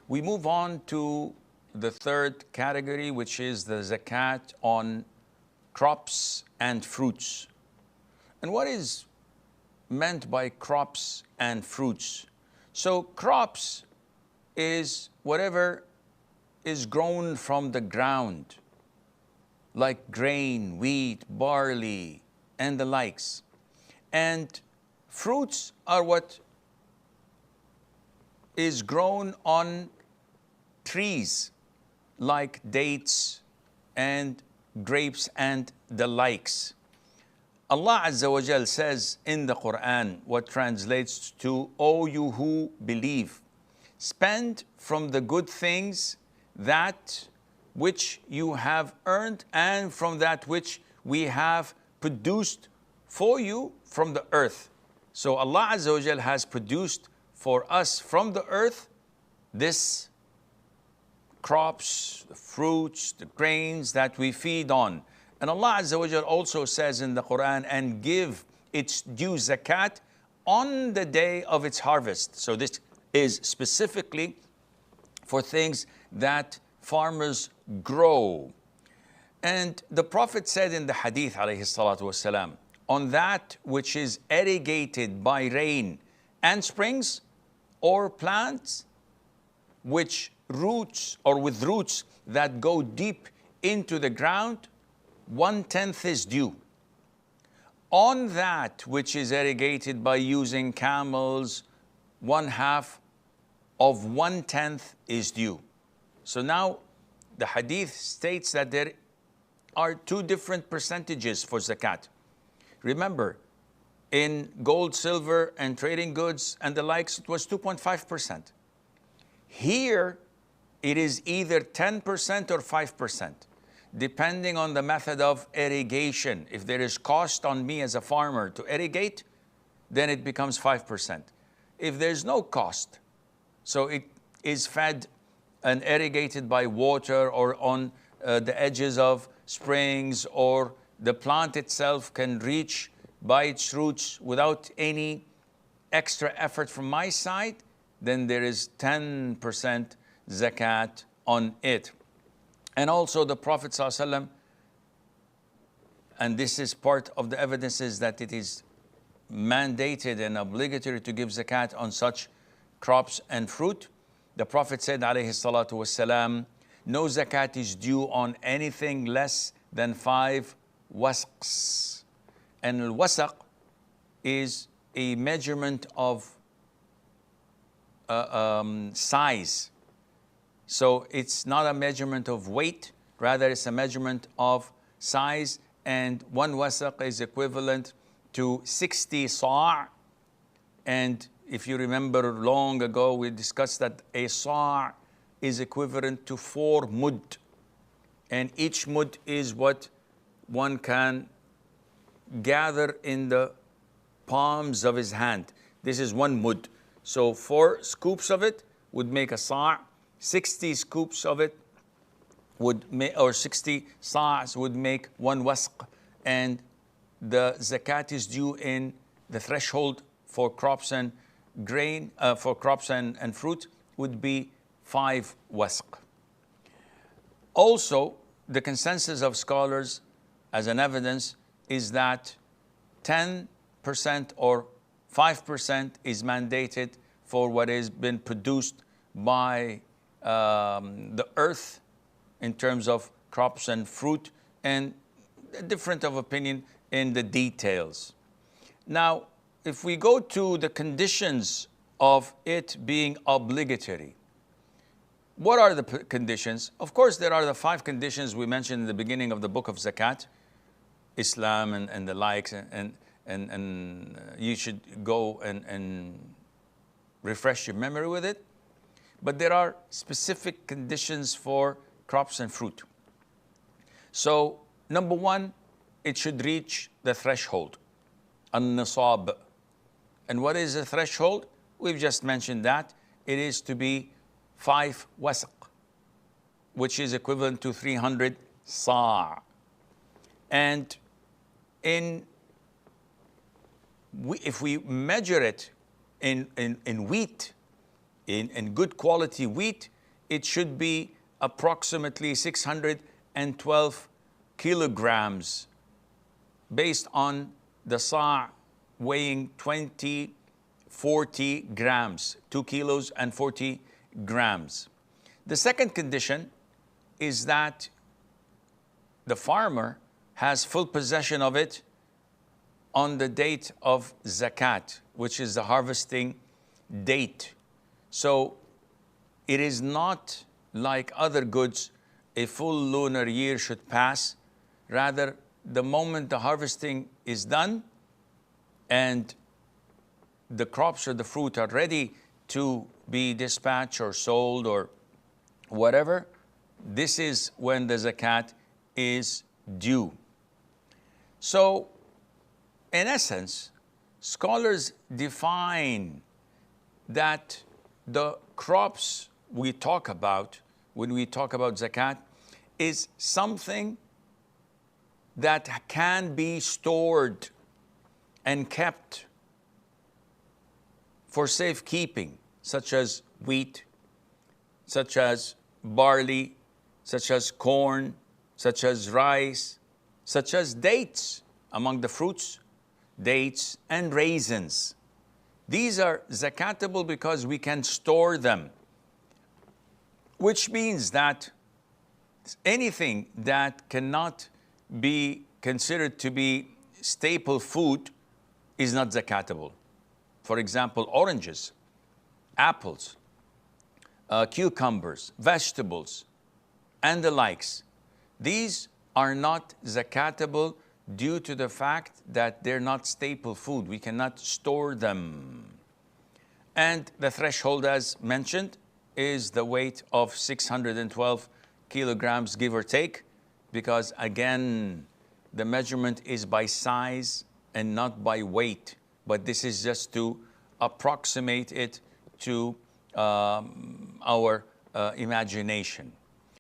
We move on to the third category, which is the zakat on crops and fruits. And what is meant by crops and fruits? So crops is whatever is grown from the ground, like grain, wheat, barley, and the likes. And fruits are what is grown on trees, like dates and grapes and the likes. Allah Azza wa Jal says in the Quran, what translates to, O you who believe, spend from the good things that which you have earned and from that which we have produced for you from the earth. So Allah Azza wa Jal has produced for us from the earth this crops, the fruits, the grains that we feed on. And Allah Azza wa Jal also says in the Quran, and give its due zakat on the day of its harvest. So this is specifically for things that farmers grow. And the Prophet said in the hadith, alayhi salatu wasalam, on that which is irrigated by rain and springs, or plants which roots or with roots that go deep into the ground, 1/10 is due. On that which is irrigated by using camels, 1/2 of 1/10 is due. So now the hadith states that there are two different percentages for zakat. Remember, in gold, silver, and trading goods and the likes, it was 2.5%. Here, it is either 10% or 5%, depending on the method of irrigation. If there is cost on me as a farmer to irrigate, then it becomes 5%. If there's no cost, so it is fed and irrigated by water or on the edges of springs, or the plant itself can reach by its roots without any extra effort from my side, then there is 10% zakat on it. And also the Prophet ﷺ, and this is part of the evidences that it is mandated and obligatory to give zakat on such crops and fruit. The Prophet said, alayhi salatu wasalam, no zakat is due on anything less than 5 wasqs. And al-wasaq is a measurement of size. So it's not a measurement of weight, rather it's a measurement of size. And 1 wasaq is equivalent to 60 sa'. And if you remember long ago, we discussed that a sa' is equivalent to 4 mud. And each mud is what one can gather in the palms of his hand. This is 1 mud. So 4 scoops of it would make a sa'. 60 scoops of it would make, or 60 sa'as would make 1 wasq. And the zakat is due in the threshold for crops and grain, for crops and fruit would be 5 wasq. Also, the consensus of scholars as an evidence is that 10% or 5% is mandated for what has been produced by the earth in terms of crops and fruit, and a difference of opinion in the details. Now, if we go to the conditions of it being obligatory, what are the conditions? Of course, there are the 5 conditions we mentioned in the beginning of the book of Zakat, Islam and the likes, and you should go and refresh your memory with it. But there are specific conditions for crops and fruit. So, number 1, it should reach the threshold, an-nisab. And what is the threshold? We've just mentioned that. It is to be 5 wasq, which is equivalent to 300 sa'. And if we measure it in wheat, in good quality wheat, it should be approximately 612 kilograms based on the sa' weighing 40 grams, 2 kilos and 40 grams. The second condition is that the farmer has full possession of it on the date of zakat, which is the harvesting date. So it is not like other goods, a full lunar year should pass. Rather, the moment the harvesting is done and the crops or the fruit are ready to be dispatched or sold or whatever, this is when the zakat is due. So, in essence, scholars define that the crops we talk about when we talk about zakat is something that can be stored and kept for safekeeping, such as wheat, such as barley, such as corn, such as rice, such as dates, among the fruits, dates and raisins. These are zakatable because we can store them, which means that anything that cannot be considered to be staple food is not zakatable. For example, oranges, apples, cucumbers, vegetables, and the likes. These are not zakatable due to the fact that they're not staple food. We cannot store them. And the threshold, as mentioned, is the weight of 612 kilograms, give or take, because again, the measurement is by size and not by weight. But this is just to approximate it to our imagination.